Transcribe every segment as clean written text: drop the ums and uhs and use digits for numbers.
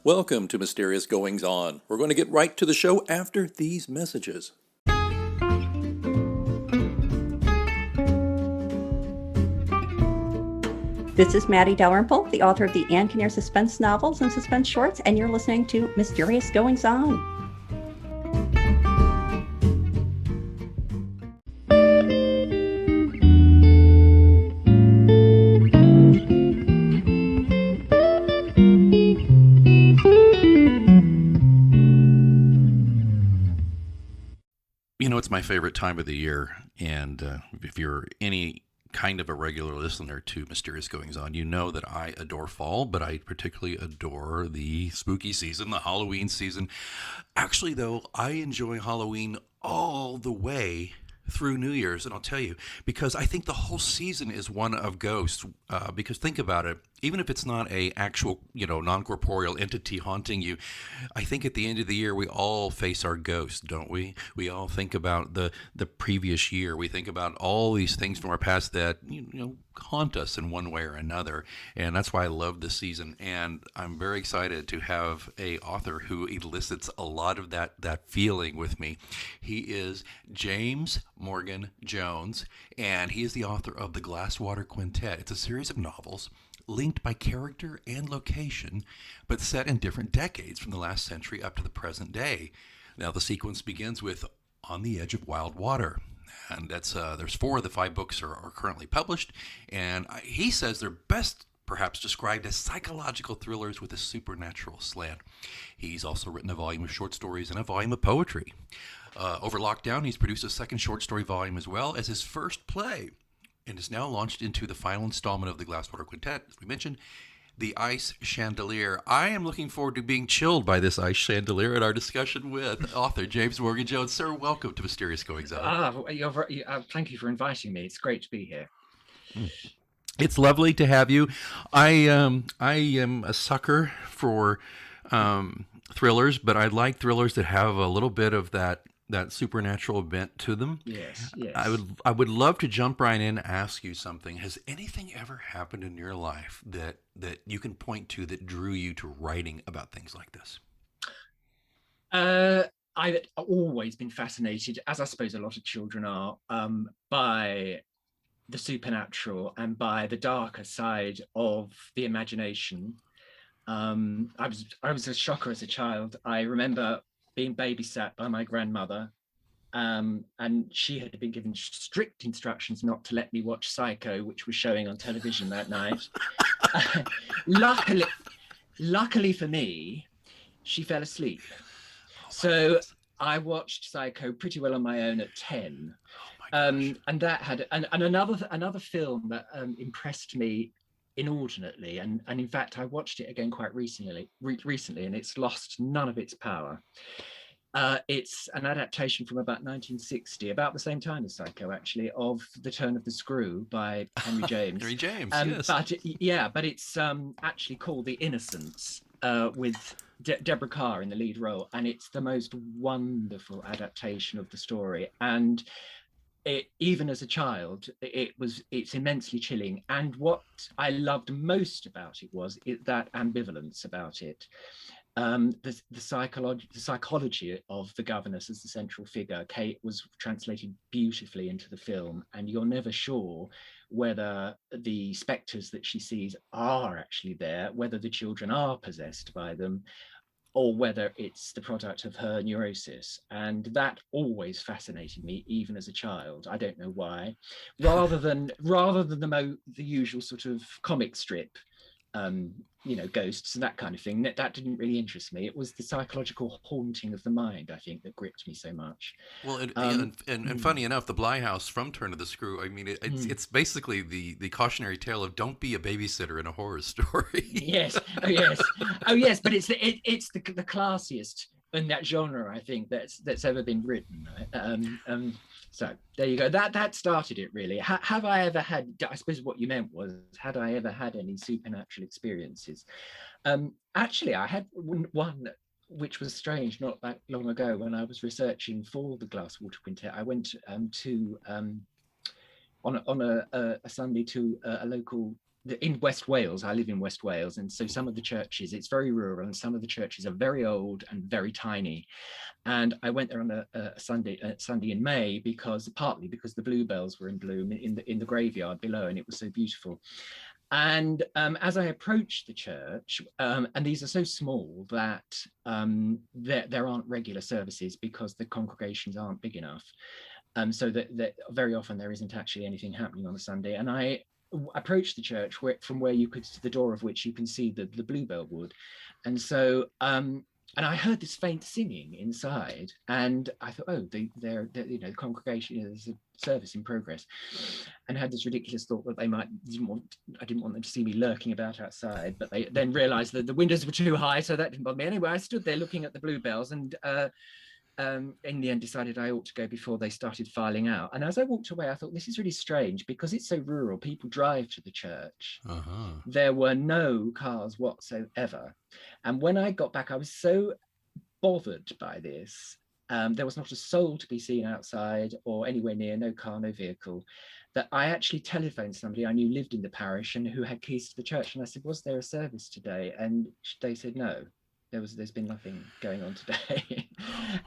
Welcome to Mysterious Goings On. We're going to get right to the show after these messages. This is Maddie Dalrymple, the author of the Anne Kinnear suspense novels and suspense shorts, and you're listening to Mysterious Goings On. You know, it's my favorite time of the year, and if you're any kind of a regular listener to Mysterious Goings On, you know that I adore fall, but I particularly adore the spooky season, the Halloween season. Actually, though, I enjoy Halloween all the way through New Year's, and I'll tell you, because I think the whole season is one of ghosts, because think about it, even if it's not a actual, non-corporeal entity haunting you, I think at the end of the year, we all face our ghosts, don't we? We all think about the previous year. We think about all these things from our past that, haunt us in one way or another. And that's why I love this season. And I'm very excited to have a author who elicits a lot of that feeling with me. He is James Morgan Jones, and he is the author of the Glasswater Quintet. It's a series of novels linked by character and location, but set in different decades from the last century up to the present day. Now, the sequence begins with On the Edge of Wild Water. And that's there's 4 of the 5 books are currently published. And he says they're best perhaps described as psychological thrillers with a supernatural slant. He's also written a volume of short stories and a volume of poetry. Over lockdown, he's produced a second short story volume as well as his first play, and is now launched into the final installment of the Glasswater Quintet, as we mentioned, the Ice Chandelier. I am looking forward to being chilled by this Ice Chandelier in our discussion with author James Morgan Jones. Sir, welcome to Mysterious Goings On. Thank you for inviting me. It's great to be here. It's lovely to have you. I am a sucker for thrillers, but I like thrillers that have a little bit of that supernatural bent to them. Yes. I would love to jump right in and ask you something. Has anything ever happened in your life that you can point to that drew you to writing about things like this? I've always been fascinated, as I suppose a lot of children are, by the supernatural and by the darker side of the imagination. I was a shocker as a child. I remember being babysat by my grandmother, and she had been given strict instructions not to let me watch Psycho, which was showing on television that night. Luckily for me, she fell asleep. So I watched Psycho pretty well on my own at 10. And that had another film that impressed me inordinately, and in fact I watched it again quite recently, and it's lost none of its power. It's an adaptation from about 1960, about the same time as Psycho, actually, of The Turn of the Screw by Henry James. Henry James, yes. But it's actually called The Innocence, with Deborah Carr in the lead role, and it's the most wonderful adaptation of the story. And even as a child, it's immensly chilling. And what I loved most about it was that ambivalence about it. The psychology of the governess as the central figure. Kate was translated beautifully into the film, and you're never sure whether the spectres that she sees are actually there, whether the children are possessed by them, or whether it's the product of her neurosis. And that always fascinated me, even as a child. I don't know why. Rather than the usual sort of comic strip, ghosts and that kind of thing, that didn't really interest me. It was the psychological haunting of the mind, I think, that gripped me so much. Well, and funny enough, the Bly House from Turn of the Screw, I mean, it's basically the cautionary tale of don't be a babysitter in a horror story. Yes. Oh yes, but it's the classiest in that genre, I think, that's ever been written. So there you go. That started it, really. Have I ever had? I suppose what you meant was, had I ever had any supernatural experiences? Actually, I had one which was strange not that long ago when I was researching for the Glasswater Quintet. I went on a Sunday to a local in West Wales. I live in West Wales, and so some of the churches, it's very rural, and some of the churches are very old and very tiny. And I went there on a Sunday in May partly because the bluebells were in bloom in the graveyard below, and it was so beautiful. And as I approached the church, and these are so small that there aren't regular services because the congregations aren't big enough. So that very often there isn't actually anything happening on a Sunday. And I approached the church from where you could, the door of which you can see the bluebell wood. And so, and I heard this faint singing inside, and I thought, oh, they're the congregation, there's a service in progress, and had this ridiculous thought that I didn't want them to see me lurking about outside. But they then realised that the windows were too high, so that didn't bother me. Anyway, I stood there looking at the bluebells, and in the end decided I ought to go before they started filing out. And as I walked away, I thought, this is really strange because it's so rural. People drive to the church. There were no cars whatsoever. And when I got back, I was so bothered by this. There was not a soul to be seen outside or anywhere near, no car, no vehicle, that I actually telephoned somebody I knew lived in the parish and who had keys to the church. And I said, was there a service today? And they said, no. There's been nothing going on today.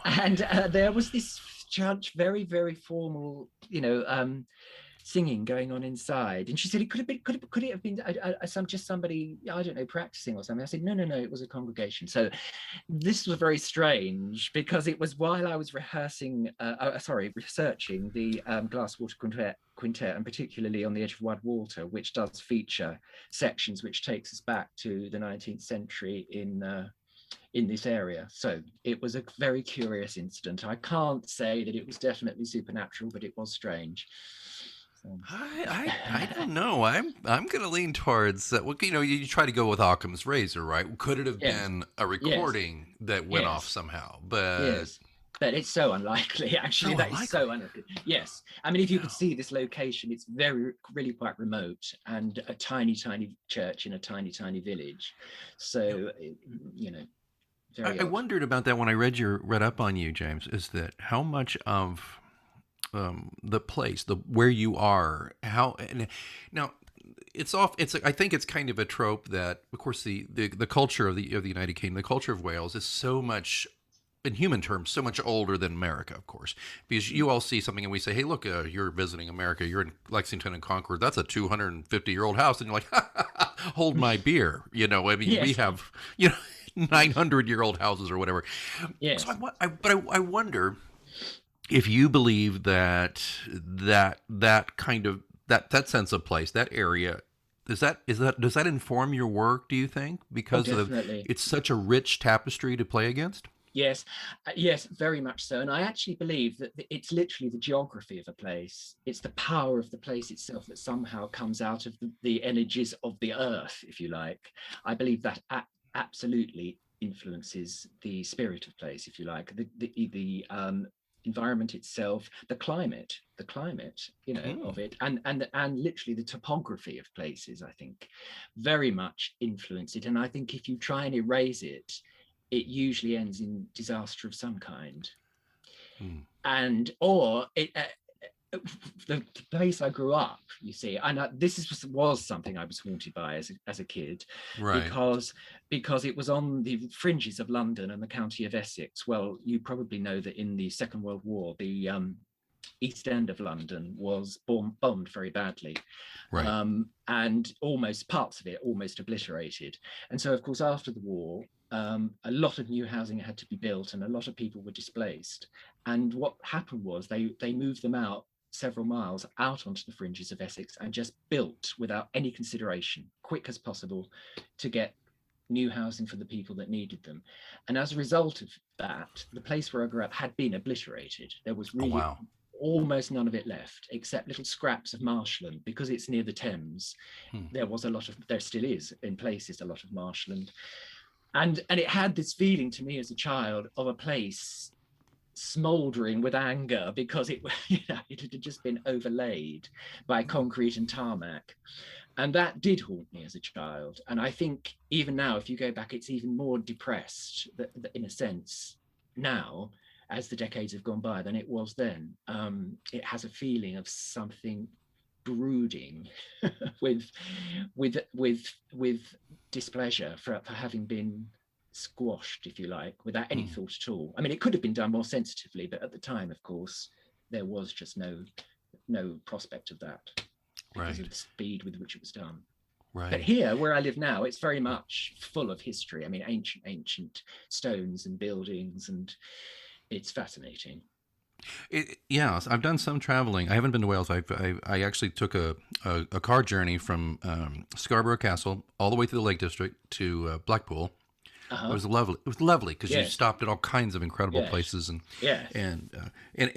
And there was this judge, very, very formal, singing going on inside. And she said, could it have been just somebody, I don't know, practicing or something? I said, no, it was a congregation. So this was very strange because it was while I was researching the Glasswater Quintet, and particularly On the Edge of Wide Water, which does feature sections which takes us back to the 19th century in this area. So it was a very curious incident. I can't say that it was definitely supernatural, but it was strange. So. I don't know. I'm going to lean towards that. Well, you try to go with Occam's razor, right? Could it have been a recording that went off somehow? But but it's so unlikely. Actually, is so unlikely. Yes, I mean, if you could see this location, it's really quite remote, and a tiny church in a tiny village. So I wondered about that when I read up on you, James. Is that how much of the place, where you are, now it's off. I think it's kind of a trope that, of course, the culture of the United Kingdom, the culture of Wales, is so much, in human terms, so much older than America, of course, because you all see something and we say, hey, look, you're visiting America, you're in Lexington and Concord, that's a 250-year-old house, and you're like, hold my beer, I mean, we have 900-year-old houses or whatever. Yes. So I wonder if you believe that kind of that sense of place, that area, does that inform your work, do you think? Because it's such a rich tapestry to play against? Yes, very much so. And I actually believe that it's literally the geography of a place. It's the power of the place itself that somehow comes out of the energies of the earth, if you like. I believe that absolutely influences the spirit of place, if you like. The environment itself, the climate, of it, and literally the topography of places, I think, very much influence it. And I think if you try and erase it, it usually ends in disaster of some kind. Or the place I grew up, you see, and this was something I was haunted by as a kid, right? Because it was on the fringes of London and the county of Essex. Well, you probably know that in the Second World War, the East End of London was bombed very badly, right. And parts of it almost obliterated. And so, of course, after the war, a lot of new housing had to be built, and a lot of people were displaced. And what happened was they moved them out several miles out onto the fringes of Essex and just built without any consideration, quick as possible, to get new housing for the people that needed them. And as a result of that, the place where I grew up had been obliterated. There was really almost none of it left, except little scraps of marshland. Because it's near the Thames, there still is in places a lot of marshland. And it had this feeling to me as a child of a place smoldering with anger because it, it had just been overlaid by concrete and tarmac. And that did haunt me as a child. And I think even now, if you go back, it's even more depressed, in a sense, now, as the decades have gone by, than it was then. It has a feeling of something brooding with displeasure for having been squashed, if you like, without any thought at all. I mean, it could have been done more sensitively, but at the time, of course, there was just no prospect of that because of the speed with which it was done. Right. But here, where I live now, it's very much full of history. I mean, ancient stones and buildings, and it's fascinating. Yeah, I've done some traveling. I haven't been to Wales. I actually took a car journey from Scarborough Castle all the way to the Lake District to Blackpool. It was lovely. It was lovely because you stopped at all kinds of incredible places, and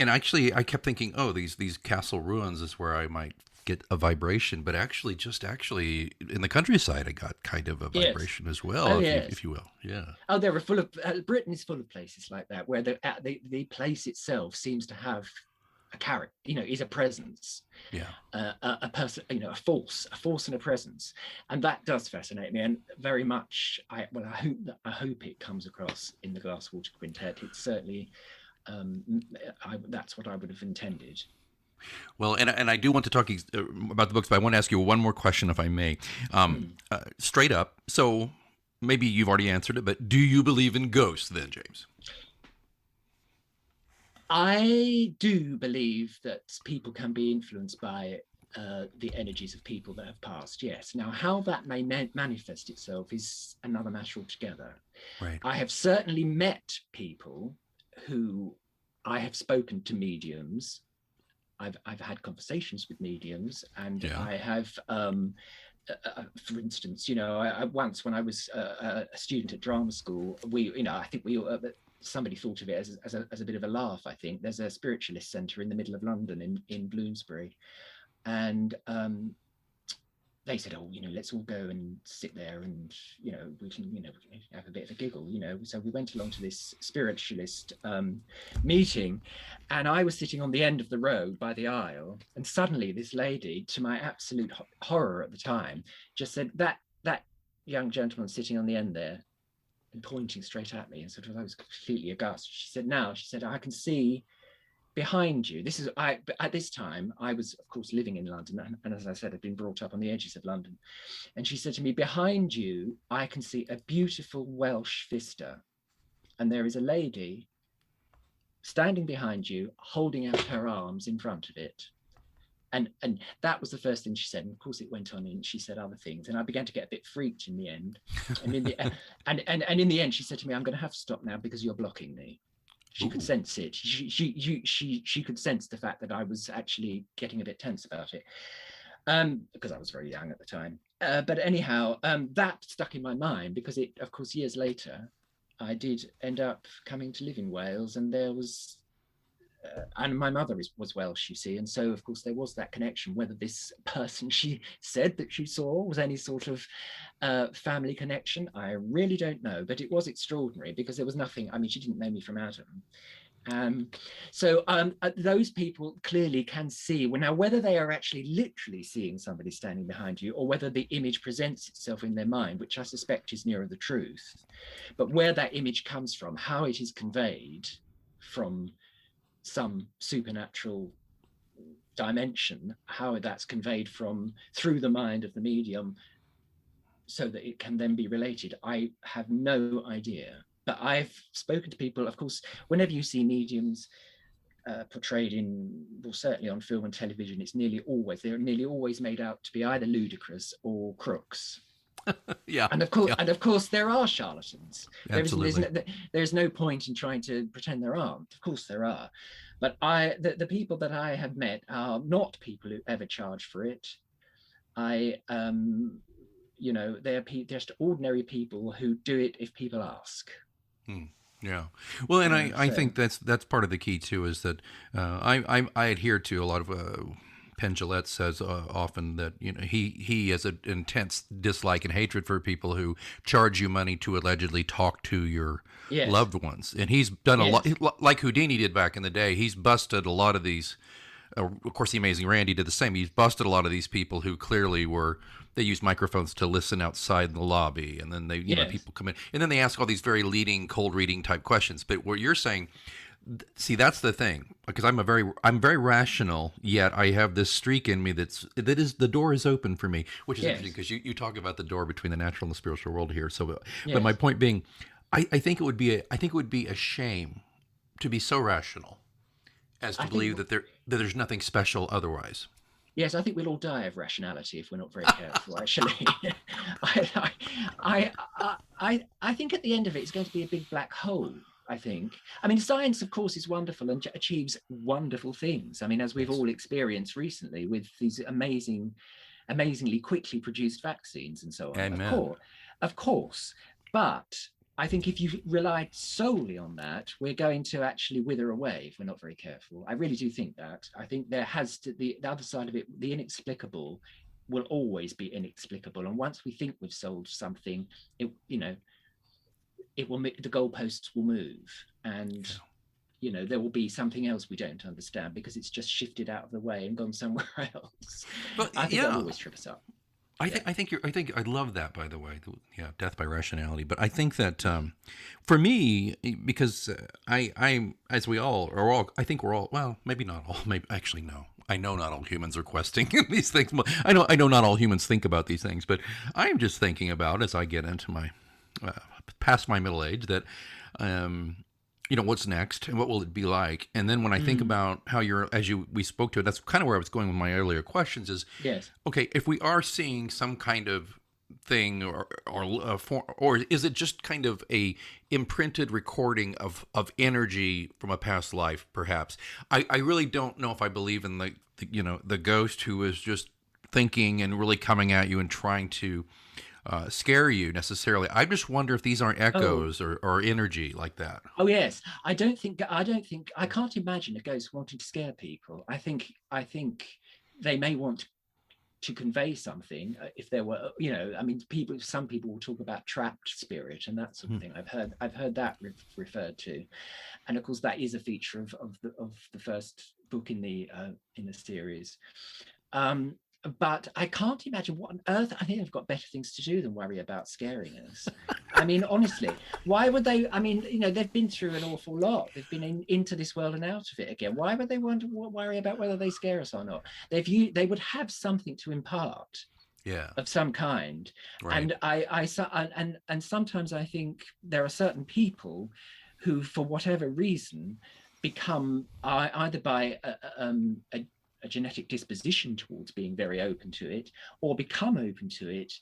actually I kept thinking, oh, these castle ruins is where I might get a vibration, but actually in the countryside I got kind of a vibration as well, if you will. Yeah. Oh, they were full of Britain is full of places like that where the place itself seems to have a character, is a presence. Yeah. A person, a force and a presence, and that does fascinate me, and very much. I hope it comes across in the Glasswater Quintet. It's certainly, that's what I would have intended. Well, and I do want to talk about the books, but I want to ask you one more question, if I may. Straight up, so maybe you've already answered it, but do you believe in ghosts then, James? I do believe that people can be influenced by the energies of people that have passed, yes. Now, how that may manifest itself is another matter altogether. Right. I have certainly met people who I have spoken to mediums. I've had conversations with mediums, and I have, for instance, once when I was a student at drama school, I think somebody thought of it as a bit of a laugh. I think there's a spiritualist centre in the middle of London in Bloomsbury, and they said, oh, let's all go and sit there and, we can, have a bit of a giggle, So we went along to this spiritualist meeting, and I was sitting on the end of the road by the aisle, and suddenly this lady, to my absolute horror at the time, just said, that young gentleman sitting on the end there, and pointing straight at me, and sort of, I was completely aghast. She said, I can see behind you. At this time, I was, of course, living in London. And as I said, I'd been brought up on the edges of London. And she said to me, behind you, I can see a beautiful Welsh vista. And there is a lady standing behind you, holding out her arms in front of it. And that was the first thing she said. And of course, it went on, and she said other things. And I began to get a bit freaked in the end. And in the end, she said to me, I'm going to have to stop now because you're blocking me. She could sense it. She could sense the fact that I was actually getting a bit tense about it, because I was very young at the time. But anyhow, that stuck in my mind because it, of course, years later, I did end up coming to live in Wales, and there was, and my mother was Welsh, you see, and so of course there was that connection. Whether this person she said that she saw was any sort of family connection, I really don't know, but it was extraordinary because there was nothing. I mean, she didn't know me from Adam. So those people clearly can see. Well, now, whether they are actually literally seeing somebody standing behind you, or whether the image presents itself in their mind, which I suspect is nearer the truth, but where that image comes from, how it is conveyed from some supernatural dimension, how that's conveyed through the mind of the medium so that it can then be related, I have no idea. But I've spoken to people, of course, whenever you see mediums portrayed certainly on film and television, they're nearly always made out to be either ludicrous or crooks. Yeah. And of course there are charlatans. Absolutely. There's no point in trying to pretend there aren't. Of course there are. But the people that I have met are not people who ever charge for it. They're just ordinary people who do it if people ask. Yeah. Well, and I think that's part of the key too, is that I adhere to a lot of Penn Jillette says often that he has an intense dislike and hatred for people who charge you money to allegedly talk to your Yes. loved ones, and he's done a Yes. lot like Houdini did back in the day. He's busted a lot of these. Of course, the Amazing Randy did the same. He's busted a lot of these people who clearly they used microphones to listen outside the lobby, and then Yes. people come in, and then they ask all these very leading, cold reading type questions. But what you're saying, see, that's the thing, because I'm very rational, yet I have this streak in me that is the door is open for me, which is Yes. interesting because you talk about the door between the natural and the spiritual world here. So, but Yes. my point being, I think it would be a shame to be so rational as to believe that there's nothing special otherwise. Yes, I think we'll all die of rationality if we're not very careful. Actually, I think at the end of it, it's going to be a big black hole. I think. I mean, science, of course, is wonderful and achieves wonderful things. I mean, as we've all experienced recently with these amazingly quickly produced vaccines and so on. Amen. Of course. But I think if you relied solely on that, we're going to actually wither away if we're not very careful. I really do think that. I think there has to the other side of it, the inexplicable will always be inexplicable. And once we think we've solved something, it will the goalposts will move, and there will be something else we don't understand because it's just shifted out of the way and gone somewhere else. But I think that'll always trip us up. I think I love that, by the way. Yeah, death by rationality. But I think that for me, because I'm as we all are all, I think we're all, well, maybe not all, maybe actually no. I know not all humans are questing these things. I know not all humans think about these things, but I'm just thinking about as I get into my past my middle age that what's next and what will it be like. And then when I think about how we spoke to it, that's kind of where I was going with my earlier questions is, yes, okay, if we are seeing some kind of thing or is it just kind of a imprinted recording of energy from a past life, perhaps? I really don't know if I believe in the ghost who is just thinking and really coming at you and trying to scare you necessarily. I just wonder if these aren't echoes or energy like that. Oh yes, I can't imagine a ghost wanting to scare people. I think they may want to convey something. If there were, I mean, some people will talk about trapped spirit and that sort of thing. I've heard that referred to, and of course that is a feature of the first book in the series. But I can't imagine what on earth. I think they've got better things to do than worry about scaring us. I mean, honestly, why would they? I mean, they've been through an awful lot. They've been into this world and out of it again. Why would they worry about whether they scare us or not? They would have something to impart, of some kind. Right. And and sometimes I think there are certain people who, for whatever reason, become either by a genetic disposition towards being very open to it, or become open to it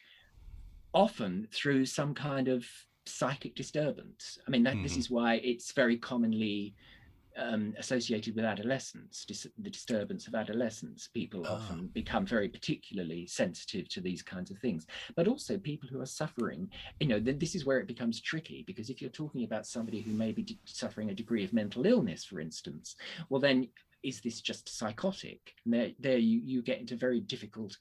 often through some kind of psychic disturbance. I mean, this is why it's very commonly associated with adolescence, the disturbance of adolescence. People often become very particularly sensitive to these kinds of things, but also people who are suffering. This is where it becomes tricky, because if you're talking about somebody who may be suffering a degree of mental illness, for instance, well then, is this just psychotic? And there you get into a very difficult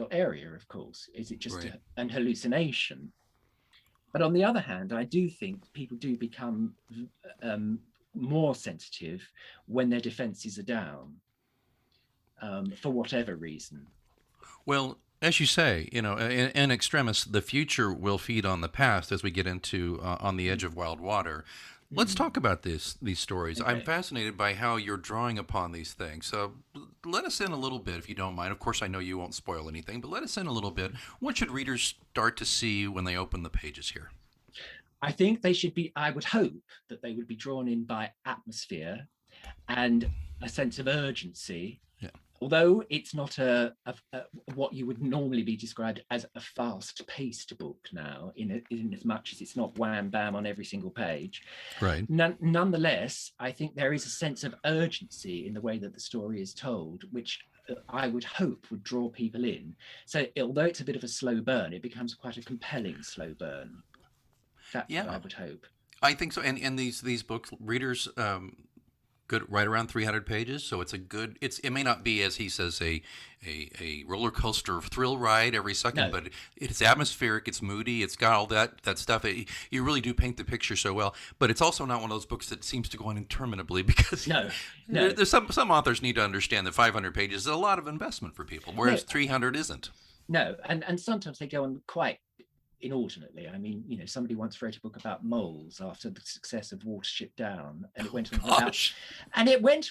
area, of course. Is it just an hallucination? But on the other hand, I do think people do become more sensitive when their defenses are down, for whatever reason. Well, as you say, in extremis, the future will feed on the past as we get into On the Edge of Wild Water. Let's talk about these stories. Okay. I'm fascinated by how you're drawing upon these things. So let us in a little bit, if you don't mind. Of course, I know you won't spoil anything, but let us in a little bit. What should readers start to see when they open the pages here? I think I would hope that they would be drawn in by atmosphere and a sense of urgency. Yeah. Although it's not what you would normally be described as a fast-paced book now, in as much as it's not wham bam on every single page. Right. Nonetheless, I think there is a sense of urgency in the way that the story is told, which I would hope would draw people in. So although it's a bit of a slow burn, it becomes quite a compelling slow burn. That's what I would hope. I think so. And these books, readers good, right around 300 pages. So it's a good. It may not be, as he says, a roller coaster thrill ride every second, No, but it's atmospheric. It's moody. It's got all that stuff. You really do paint the picture so well. But it's also not one of those books that seems to go on interminably because no, no, there's some authors need to understand that 500 pages is a lot of investment for people, whereas no, 300 isn't. no. And sometimes they go on quite inordinately. I mean, somebody once wrote a book about moles after the success of Watership Down, and it went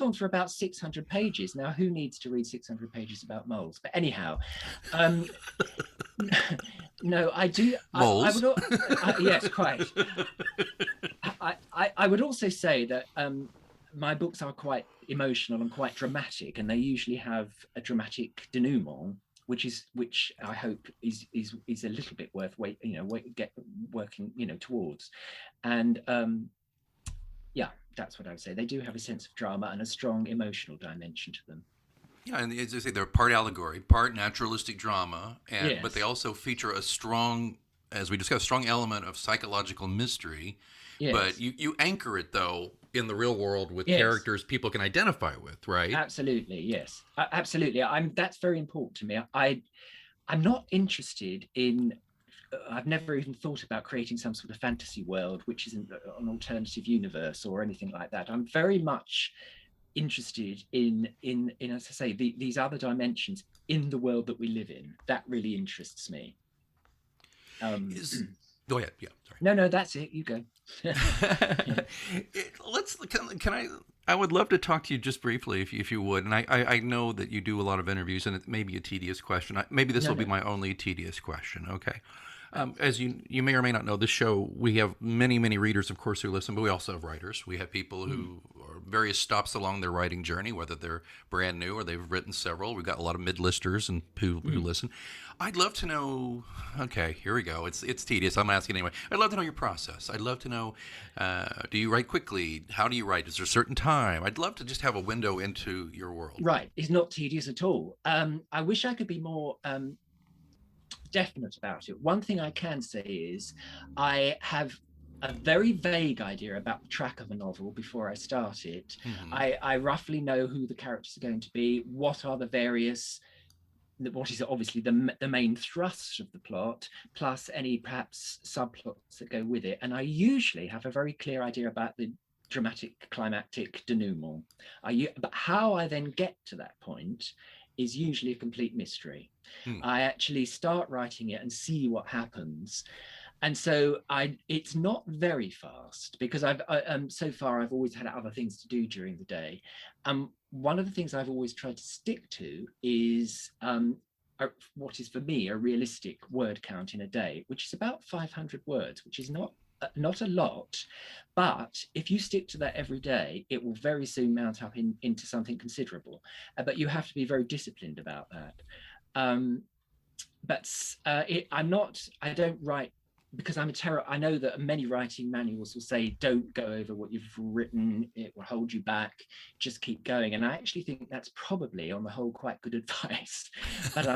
on for about 600 pages. Now, who needs to read 600 pages about moles? But anyhow, no, I do. Moles. Yes, quite. I would also say that my books are quite emotional and quite dramatic, and they usually have a dramatic denouement, which I hope is a little bit worth working towards. And yeah, that's what I would say. They do have a sense of drama and a strong emotional dimension to them. Yeah, and as I say, they're part allegory, part naturalistic drama, Yes. but they also feature a strong, as we discussed, strong element of psychological mystery. Yes. But you anchor it, though, in the real world with Yes. characters people can identify with, right? Absolutely, yes, absolutely. That's very important to me. I'm not interested in. I've never even thought about creating some sort of fantasy world, which isn't an alternative universe or anything like that. I'm very much interested in as I say, these other dimensions in the world that we live in. That really interests me. Go ahead. Yeah, sorry. No, that's it. You go. I would love to talk to you just briefly, if you would. And I know that you do a lot of interviews, and it may be a tedious question. Maybe this will be my only tedious question. Okay. As you may or may not know, this show, we have many, many readers, of course, who listen, but we also have writers. We have people who are various stops along their writing journey, whether they're brand new or they've written several. We've got a lot of mid-listers and who listen. I'd love to know, okay, here we go. It's tedious. I'm asking anyway. I'd love to know your process. I'd love to know, do you write quickly? How do you write? Is there a certain time? I'd love to just have a window into your world. Right. It's not tedious at all. I wish I could be more definite about it. One thing I can say is I have a very vague idea about the track of a novel before I start it. I roughly know who the characters are going to be, what are the various, what is obviously the main thrust of the plot, plus any perhaps subplots that go with it. And I usually have a very clear idea about the dramatic climactic denouement. But how I then get to that point is usually a complete mystery. I actually start writing it and see what happens. And so it's not very fast because so far I've always had other things to do during the day. One of the things I've always tried to stick to is what is for me a realistic word count in a day, which is about 500 words, which is not a lot, but if you stick to that every day, it will very soon mount up into something considerable. But you have to be very disciplined about that. I don't write because I'm a terror. I know that many writing manuals will say, don't go over what you've written, it will hold you back, just keep going. And I actually think that's probably on the whole quite good advice, but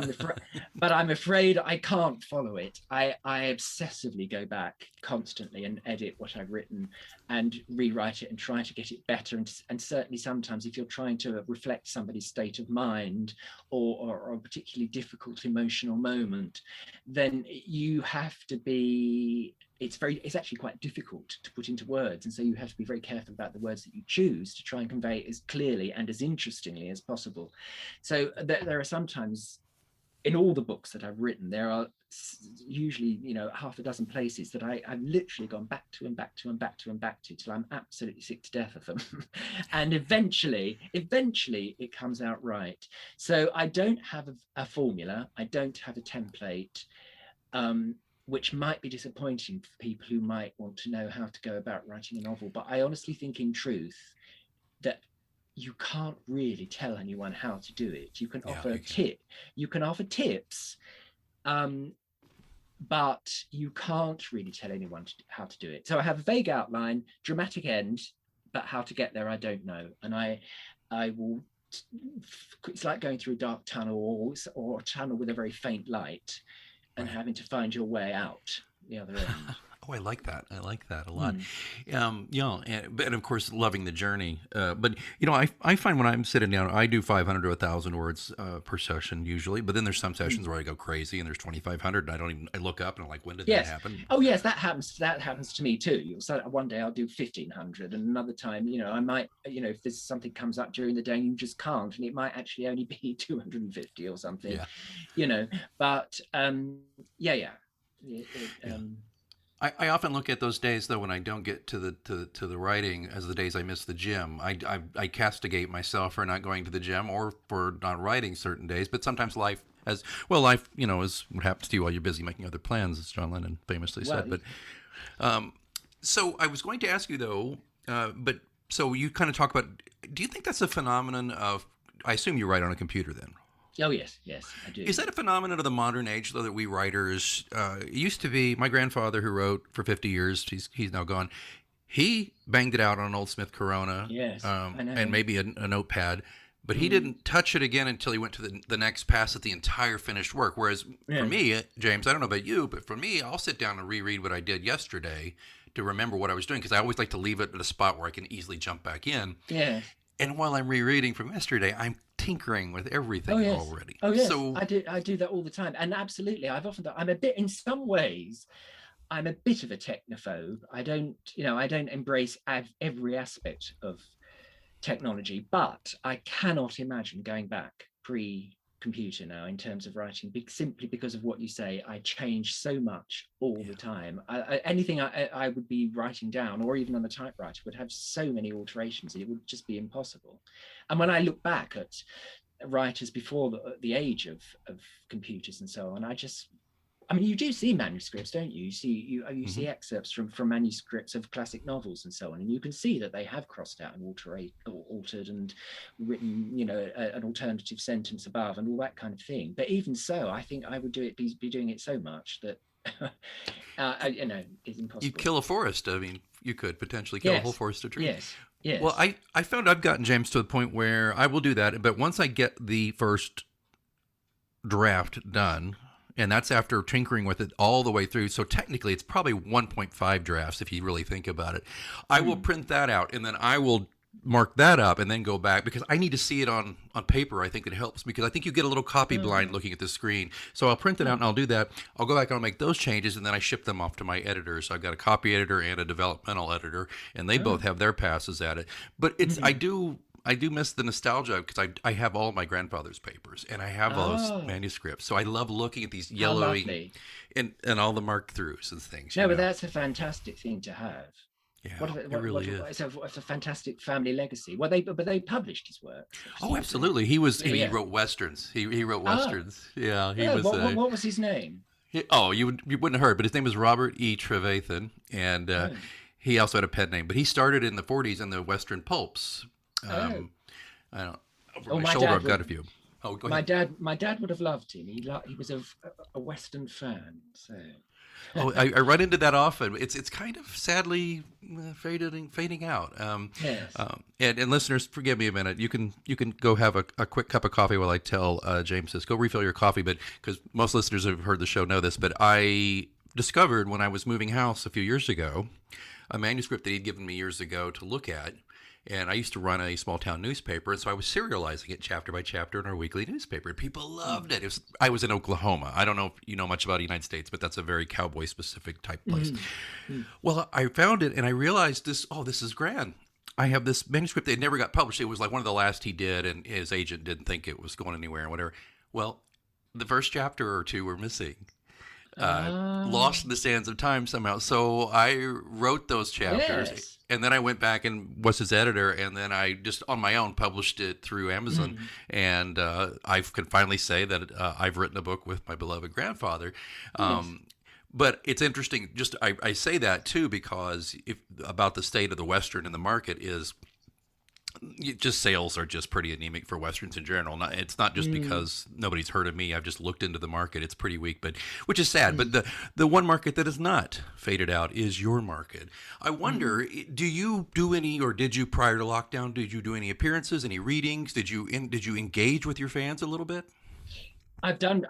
I'm afraid I can't follow it. I obsessively go back constantly and edit what I've written and rewrite it and try to get it better. And certainly sometimes if you're trying to reflect somebody's state of mind or a particularly difficult emotional moment, then you have to be, it's actually quite difficult to put into words. And so you have to be very careful about the words that you choose to try and convey as clearly and as interestingly as possible. So there are sometimes, in all the books that I've written, there are usually, half a dozen places that I've literally gone back to and back to and back to and back to till I'm absolutely sick to death of them. And eventually it comes out right. So I don't have a formula. I don't have a template, which might be disappointing for people who might want to know how to go about writing a novel. But I honestly think in truth that you can't really tell anyone how to do it. You can offer tips, but you can't really tell anyone how to do it. So I have a vague outline, dramatic end, but how to get there, I don't know. And I will, it's like going through a dark tunnel or a tunnel with a very faint light and having to find your way out the other end. Oh, I like that. I like that a lot. Mm. And of course, loving the journey. But I find when I'm sitting down, I do 500 to 1,000 words per session usually. But then there's some sessions where I go crazy, and there's 2,500, and I look up and I'm like, when did that happen? Oh, yes, that happens. That happens to me too. So one day I'll do 1,500, and another time, I might, if there's something comes up during the day, you just can't, and it might actually only be 250 or something. Yeah. But I often look at those days though when I don't get to the writing as the days I miss the gym. I castigate myself for not going to the gym or for not writing certain days. But sometimes life is what happens to you while you're busy making other plans, as John Lennon famously said. But so I was going to ask you though, so you kind of talk about. Do you think that's a phenomenon of? I assume you write on a computer then. Oh, yes, I do. Is that a phenomenon of the modern age, though, that we writers, it used to be, my grandfather who wrote for 50 years, he's now gone, he banged it out on an old Smith Corona, yes, I know. and maybe a notepad, but he didn't touch it again until he went to the next pass at the entire finished work. Whereas for me, James, I don't know about you, but for me, I'll sit down and reread what I did yesterday to remember what I was doing, because I always like to leave it at a spot where I can easily jump back in. Yeah. And while I'm rereading from yesterday, I'm tinkering with everything already. Oh yes, so, I do that all the time, and absolutely, I've often thought in some ways, I'm a bit of a technophobe. I don't embrace every aspect of technology, but I cannot imagine going back pre-computer now in terms of writing, simply because of what you say. I change so much all the time. Anything I would be writing down, or even on the typewriter, would have so many alterations, it would just be impossible. And when I look back at writers before the age of computers and so on, you do see manuscripts, don't you? You see excerpts from manuscripts of classic novels and so on, and you can see that they have crossed out and altered and written, an alternative sentence above and all that kind of thing. But even so, I think I would be doing it so much that it's impossible. You kill a forest. I mean, you could potentially kill a whole forest of trees. Yes. Yes. Well, I found I've gotten, James, to the point where I will do that, but once I get the first draft done, and that's after tinkering with it all the way through, so technically it's probably 1.5 drafts if you really think about it, I will print that out, and then I will mark that up and then go back, because I need to see it on paper. I think it helps, because I think you get a little copy blind looking at the screen. So I'll print it out and I'll do that. I'll go back and I'll make those changes, and then I ship them off to my editors. So I've got a copy editor and a developmental editor, and they both have their passes at it. But it's I do miss the nostalgia, because I have all my grandfather's papers, and I have those manuscripts. So I love looking at these yellowing and all the mark throughs and things. No, but that's a fantastic thing to have. Yeah, it really is. It's a fantastic family legacy. Well, they published his work. Oh, absolutely. He wrote westerns. He wrote westerns. Yeah, he was. What was his name? You wouldn't have heard, but his name was Robert E. Trevathan, he also had a pen name. But he started in the 40s in the western pulps. I don't. Over my shoulder, I've got a few. Oh, go ahead. My dad would have loved him. He was a western fan. So. I run into that often. It's kind of sadly fading out. Yes. And listeners, forgive me a minute. You can go have a quick cup of coffee while I tell James this. Go refill your coffee, but because most listeners who have heard the show know this, but I discovered when I was moving house a few years ago a manuscript that he'd given me years ago to look at. And I used to run a small town newspaper, and so I was serializing it chapter by chapter in our weekly newspaper. And people loved it. I was in Oklahoma. I don't know if you know much about the United States, but that's a very cowboy-specific type place. Well, I found it, and I realized this is grand. I have this manuscript that never got published. It was like one of the last he did, and his agent didn't think it was going anywhere or whatever. Well, the first chapter or two were missing. Lost in the sands of time somehow. So I wrote those chapters, and then I went back and was his editor, and then I just on my own published it through Amazon. And I can finally say that I've written a book with my beloved grandfather. But it's interesting. Just I say that too because about the state of the Western in the market is. Just sales are just pretty anemic for Westerns in general. It's not just because nobody's heard of me. I've just looked into the market. It's pretty weak, which is sad. But the one market that is not faded out is your market. I wonder, do you do any, or did you prior to lockdown? Did you do any appearances, any readings? Did you engage with your fans a little bit? I've done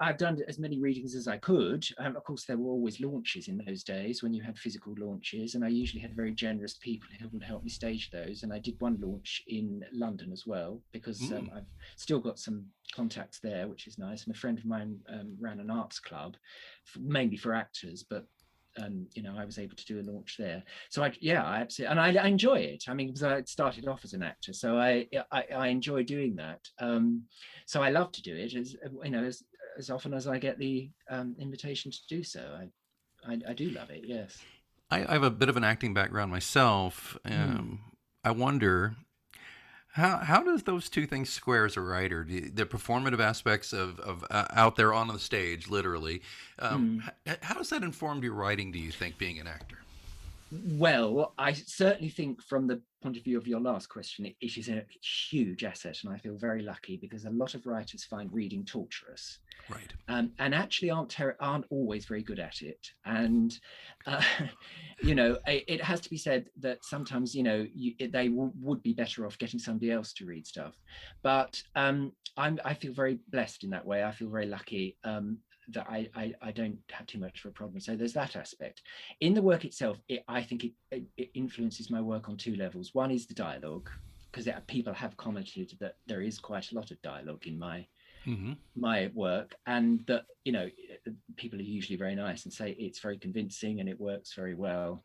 as many readings as I could. Of course, there were always launches in those days when you had physical launches, and I usually had very generous people who would help me stage those. And I did one launch in London as well, because I've still got some contacts there, which is nice. And a friend of mine ran an arts club, mainly for actors, but I was able to do a launch there. So I absolutely, and I enjoy it. I mean, because I started off as an actor, so I enjoy doing that. So I love to do it, as often as I get the invitation to do so. I do love it. Yes. I have a bit of an acting background myself. I wonder how does those two things square as a writer? The performative aspects of out there on the stage, literally. How does that inform your writing? Do you think, being an actor? Well, I certainly think from the point of view of your last question, it is a huge asset, and I feel very lucky because a lot of writers find reading torturous, Right. and actually aren't always very good at it. And it has to be said that sometimes they would be better off getting somebody else to read stuff. But I feel very blessed in that way. I feel very lucky. That I don't have too much of a problem. So there's that aspect. In the work itself, I think it influences my work on two levels. One is the dialogue, because people have commented that there is quite a lot of dialogue in my work, and that people are usually very nice and say it's very convincing and it works very well.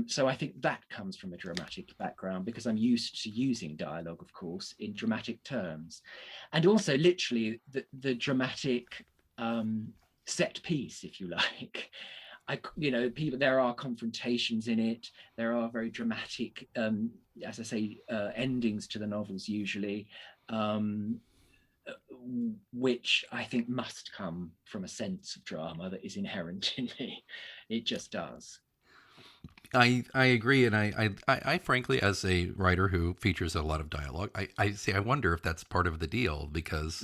So I think that comes from a dramatic background, because I'm used to using dialogue, of course, in dramatic terms, and also literally the dramatic set piece, if you like. There are confrontations in it. There are very dramatic, as I say, endings to the novels usually, which I think must come from a sense of drama that is inherent in me. It just does. I agree, and I frankly, as a writer who features a lot of dialogue, I wonder if that's part of the deal, because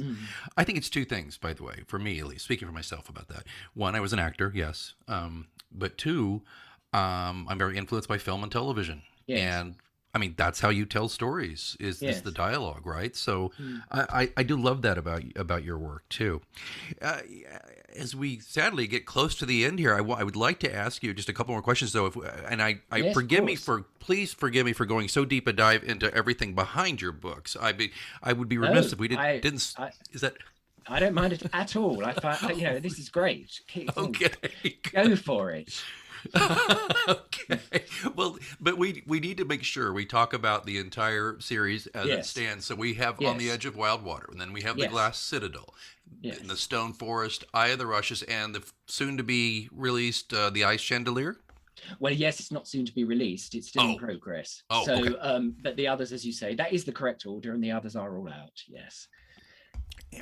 I think it's two things, by the way, for me at least, speaking for myself about that. One, I was an actor, yes, but two, I'm very influenced by film and television, Yes. and I mean that's how you tell stories is Yes. the dialogue, right? So I do love that about your work too. As we sadly get close to the end here, I would like to ask you just a couple more questions, though. Yes, Please forgive me for going so deep a dive into everything behind your books. I would be remiss if we didn't. Is that? I don't mind it at all. I find this is great. Okay, go for it. Okay. Well, but we need to make sure we talk about the entire series as it stands. So we have On the Edge of Wild Water, and then we have the Glass Citadel, the Stone Forest, Eye of the Rushes, and the soon-to-be released the Ice Chandelier. Well, yes, it's not soon to be released. It's still in progress. Okay. But the others, as you say, that is the correct order, and the others are all out. Yes.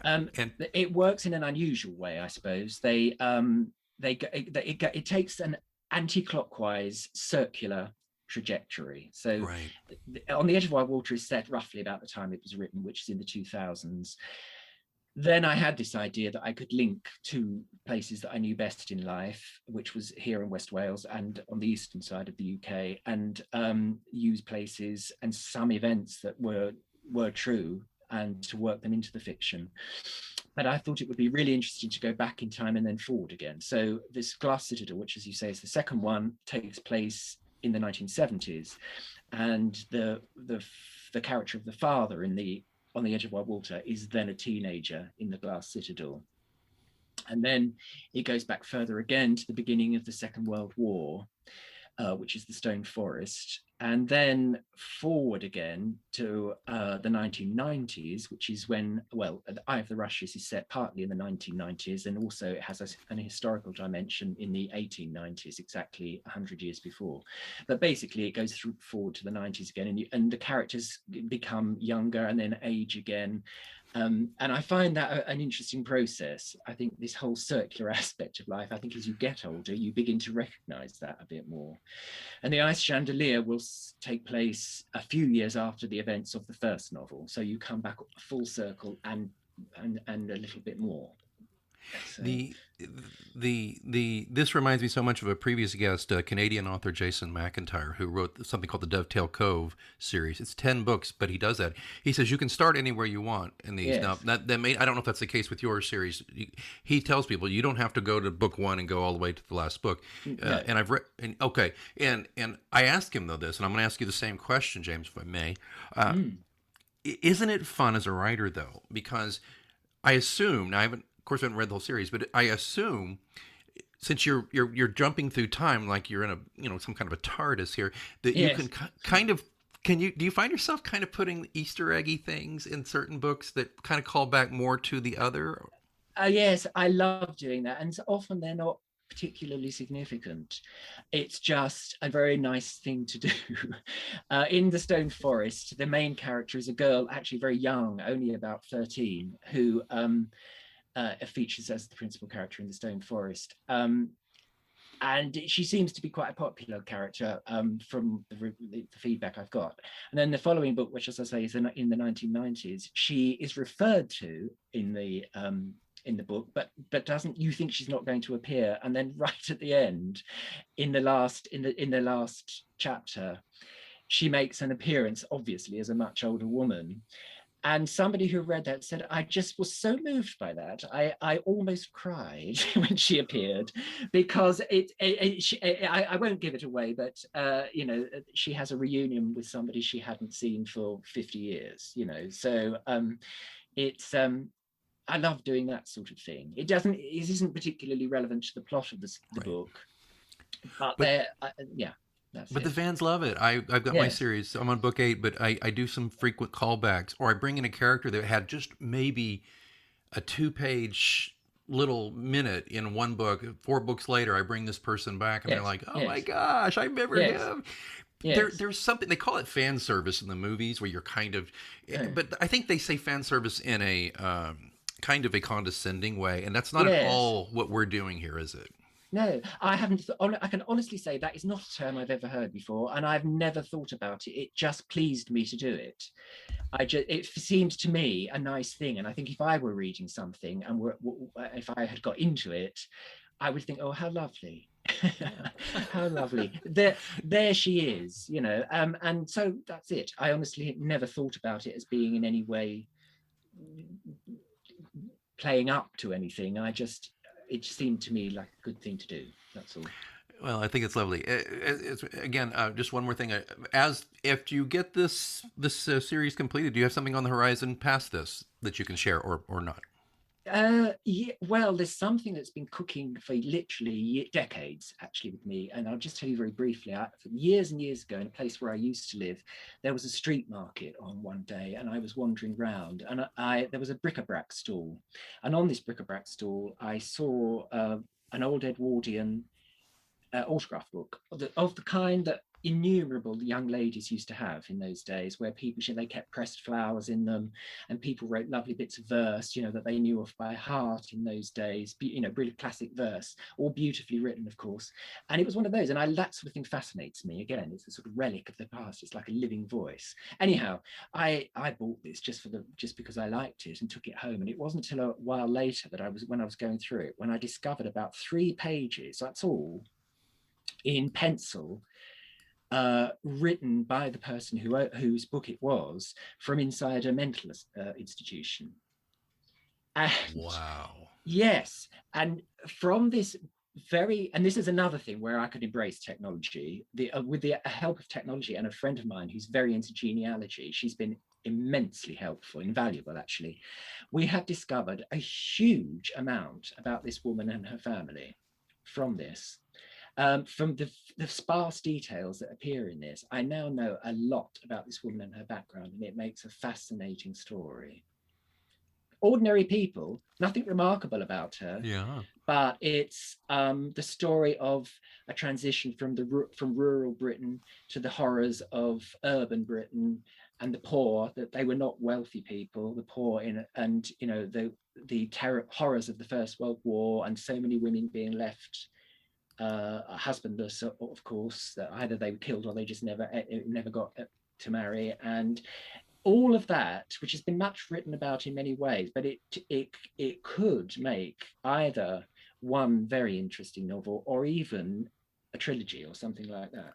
And it works in an unusual way, I suppose. It takes an anti-clockwise circular trajectory. So On the Edge of Wild Water is set roughly about the time it was written, which is in the 2000s. Then I had this idea that I could link two places that I knew best in life, which was here in West Wales and on the eastern side of the UK, and use places and some events that were true, and to work them into the fiction. But I thought it would be really interesting to go back in time and then forward again. So this Glass Citadel, which, as you say, is the second one, takes place in the 1970s, and the character of the father On the Edge of Wild Water is then a teenager in the Glass Citadel. And then it goes back further again to the beginning of the Second World War, which is the Stone Forest, and then forward again to the 1990s, which is when, the Eye of the Rushes is set partly in the 1990s, and also it has an historical dimension in the 1890s, exactly 100 years before. But basically it goes forward to the 90s again, and the characters become younger and then age again. And I find that an interesting process. I think this whole circular aspect of life, I think as you get older, you begin to recognize that a bit more. And the Ice Chandelier will take place a few years after the events of the first novel. So you come back full circle and a little bit more. So. this reminds me so much of a previous guest, Canadian author Jason McIntyre, who wrote something called the Dovetail Cove series. It's 10 books, but he does that. He says you can start anywhere you want in these. Now Yes. that may, I don't know if that's the case with your series. He tells people you don't have to go to book one and go all the way to the last book. No. And I've read, okay, and I asked him though this, and I'm going to ask you the same question, James, if I may. Isn't it fun as a writer though? Because I assume, now I haven't, of course, I haven't read the whole series, but I assume since you're jumping through time like you're in a some kind of a TARDIS here, that you Yes. can kind of do you find yourself kind of putting Easter eggy things in certain books that kind of call back more to the other? Yes, I love doing that, and so often they're not particularly significant. It's just a very nice thing to do. In The Stone Forest, the main character is a girl, actually very young, only about 13, who features as the principal character in The Stone Forest. And she seems to be quite a popular character from the feedback I've got. And then the following book, which, as I say, is in the 1990s, she is referred to in the book, but doesn't, you think she's not going to appear, and then right at the end, in the last chapter, she makes an appearance, obviously as a much older woman. And somebody who read that said, I just was so moved by that. I almost cried when she appeared, because I won't give it away, but she has a reunion with somebody she hadn't seen for 50 years, So it's I love doing that sort of thing. It isn't particularly relevant to the plot of the Right. book, but But yeah. That's But it. the fans love it. I've got my Yes. series. I'm on book 8, but I do some frequent callbacks, or I bring in a character that had just maybe a 2-page little minute in one book. 4 books later, I bring this person back, and they're Yes. like, "Oh my Yes. gosh, I remember Yes. him." Yes. There's something they call it fan service in the movies, where you're kind of, Oh. but I think they say fan service in a kind of a condescending way, and that's not at Yes. all what we're doing here, is it? No, I haven't. I can honestly say that is not a term I've ever heard before, and I've never thought about it. It just pleased me to do it. It seemed to me a nice thing, and I think if I were reading something and if I had got into it, I would think, oh, how lovely. How lovely. There she is, and so that's it. I honestly never thought about it as being in any way playing up to anything. It seemed to me like a good thing to do. That's all. Well, I think it's lovely. Again, just one more thing. As if you get this series completed, do you have something on the horizon past this that you can share, or not? Yeah, well, there's something that's been cooking for literally decades, actually, with me. And I'll just tell you very briefly. Years and years ago, in a place where I used to live, there was a street market on one day, and I was wandering round, and there was a bric-a-brac stall. And on this bric-a-brac stall, I saw an old Edwardian autograph book of the kind that innumerable young ladies used to have in those days, where they kept pressed flowers in them, and people wrote lovely bits of verse, that they knew off by heart in those days, really classic verse, all beautifully written, of course. And it was one of those, and that sort of thing fascinates me. Again, it's a sort of relic of the past. It's like a living voice. Anyhow, I bought this just because I liked it, and took it home. And it wasn't until a while later that when I was going through it, when I discovered about 3 pages, that's all, in pencil, written by the person whose book it was, from inside a mental institution. And Wow. yes, and from this and this is another thing where I could embrace technology, with the help of technology, and a friend of mine who's very into genealogy. She's been immensely helpful, invaluable, actually. We have discovered a huge amount about this woman and her family from this. From the sparse details that appear in this, I now know a lot about this woman and her background, and it makes a fascinating story. Ordinary people, nothing remarkable about her. Yeah. But it's the story of a transition from rural Britain to the horrors of urban Britain, and the poor, that they were not wealthy people, the poor the horrors of the First World War, and so many women being left husbandless, of course, that either they were killed or they just never got to marry, and all of that, which has been much written about in many ways, but it could make either one very interesting novel, or even a trilogy or something like that.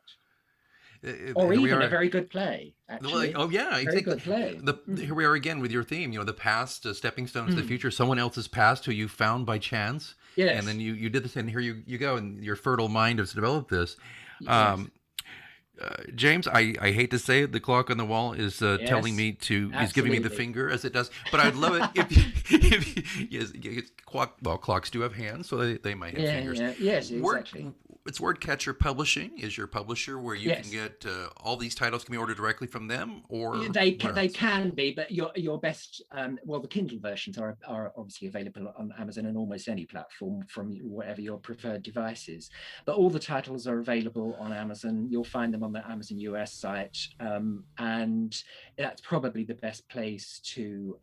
Or even a very good play, actually. Oh yeah, very good play. Here we are again with your theme. The past, stepping stones to the future. Someone else's past who you found by chance, yes. And then you did this, and here you go, and your fertile mind has developed this. Yes. James, I hate to say it, the clock on the wall is telling me to. He's giving me the finger as it does, but I'd love it if clocks do have hands, so they might have fingers. Yeah. Yes, exactly. It's Wordcatcher Publishing is your publisher, where you can get all these titles can be ordered directly from them, or they can be, but your best the Kindle versions are obviously available on Amazon and almost any platform from whatever your preferred device is. But all the titles are available on Amazon. You'll find them on the Amazon US site, and that's probably the best place to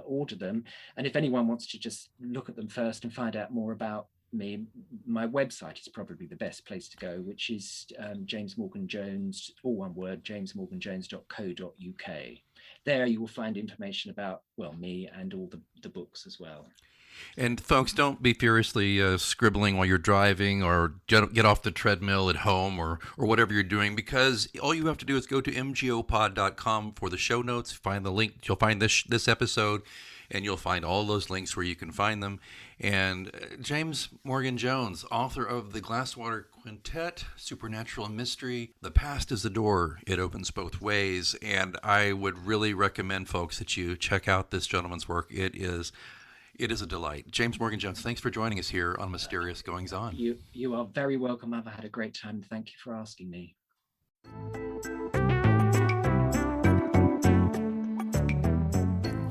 order them. And if anyone wants to just look at them first and find out more about me, my website is probably the best place to go, which is James Morgan Jones, all one word, jamesmorganjones.co.uk. There you will find information about me and all the books as well. And folks, don't be furiously scribbling while you're driving, or get off the treadmill at home, or whatever you're doing, because all you have to do is go to mgopod.com for the show notes, find the link. You'll find this episode, and you'll find all those links where you can find them. And James Morgan Jones, author of the Glasswater Quintet, Supernatural and Mystery, The Past is the Door, It Opens Both Ways. And I would really recommend, folks, that you check out this gentleman's work. It is a delight. James Morgan Jones, thanks for joining us here on Mysterious Goings On. You are very welcome. I've had a great time. Thank you for asking me.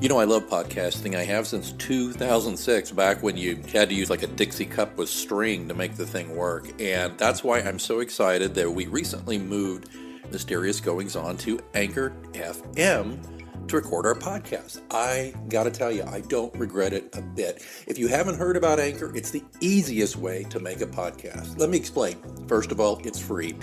I love podcasting. I have since 2006, back when you had to use like a Dixie cup with string to make the thing work. And that's why I'm so excited that we recently moved Mysterious Goings On to Anchor FM to record our podcast. I gotta tell you, I don't regret it a bit. If you haven't heard about Anchor, it's the easiest way to make a podcast. Let me explain. First of all, it's free.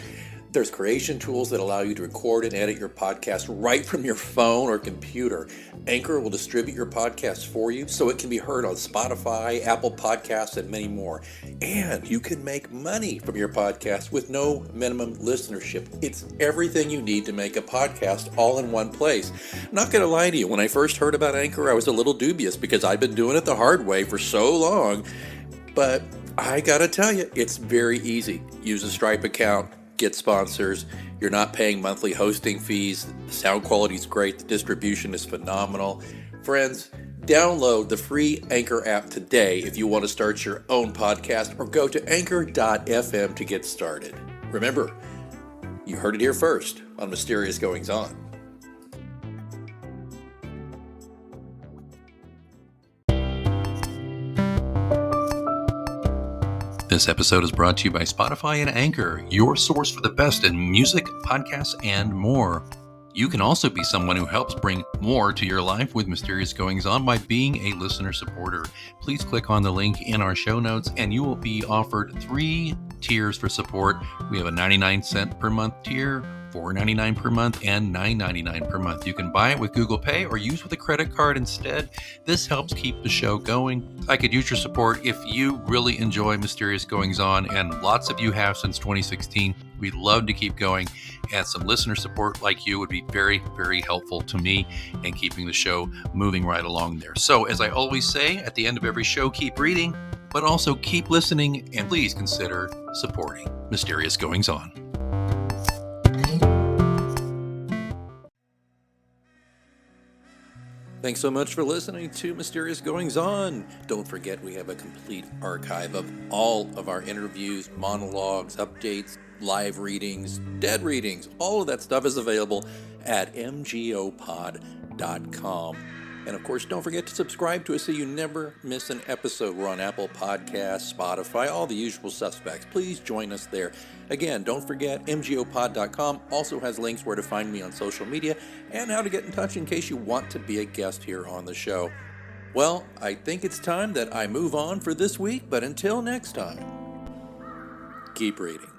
There's creation tools that allow you to record and edit your podcast right from your phone or computer. Anchor will distribute your podcast for you so it can be heard on Spotify, Apple Podcasts, and many more. And you can make money from your podcast with no minimum listenership. It's everything you need to make a podcast all in one place. I'm not going to lie to you, when I first heard about Anchor, I was a little dubious because I've been doing it the hard way for so long. But I got to tell you, it's very easy. Use a Stripe account. Get sponsors. You're not paying monthly hosting fees. The sound quality is great. The distribution is phenomenal. Friends, download the free Anchor app today if you want to start your own podcast, or go to anchor.fm to get started. Remember, you heard it here first on Mysterious Goings On. This episode is brought to you by Spotify and Anchor, your source for the best in music, podcasts, and more. You can also be someone who helps bring more to your life with Mysterious Goings On by being a listener supporter. Please click on the link in our show notes and you will be offered 3 tiers for support. We have a 99-cent per month tier, $4.99 per month, and $9.99 per month. You can buy it with Google Pay or use with a credit card instead. This helps keep the show going. I could use your support if you really enjoy Mysterious Goings On, and lots of you have since 2016. We'd love to keep going, and some listener support like you would be very, very helpful to me and keeping the show moving right along there. So, as I always say at the end of every show, keep reading, but also keep listening, and please consider supporting Mysterious Goings On. Thanks so much for listening to Mysterious Goings On. Don't forget, we have a complete archive of all of our interviews, monologues, updates, live readings, dead readings. All of that stuff is available at mgopod.com. And of course, don't forget to subscribe to us so you never miss an episode. We're on Apple Podcasts, Spotify, all the usual suspects. Please join us there. Again, don't forget, mgopod.com also has links where to find me on social media and how to get in touch in case you want to be a guest here on the show. Well, I think it's time that I move on for this week, but until next time, keep reading.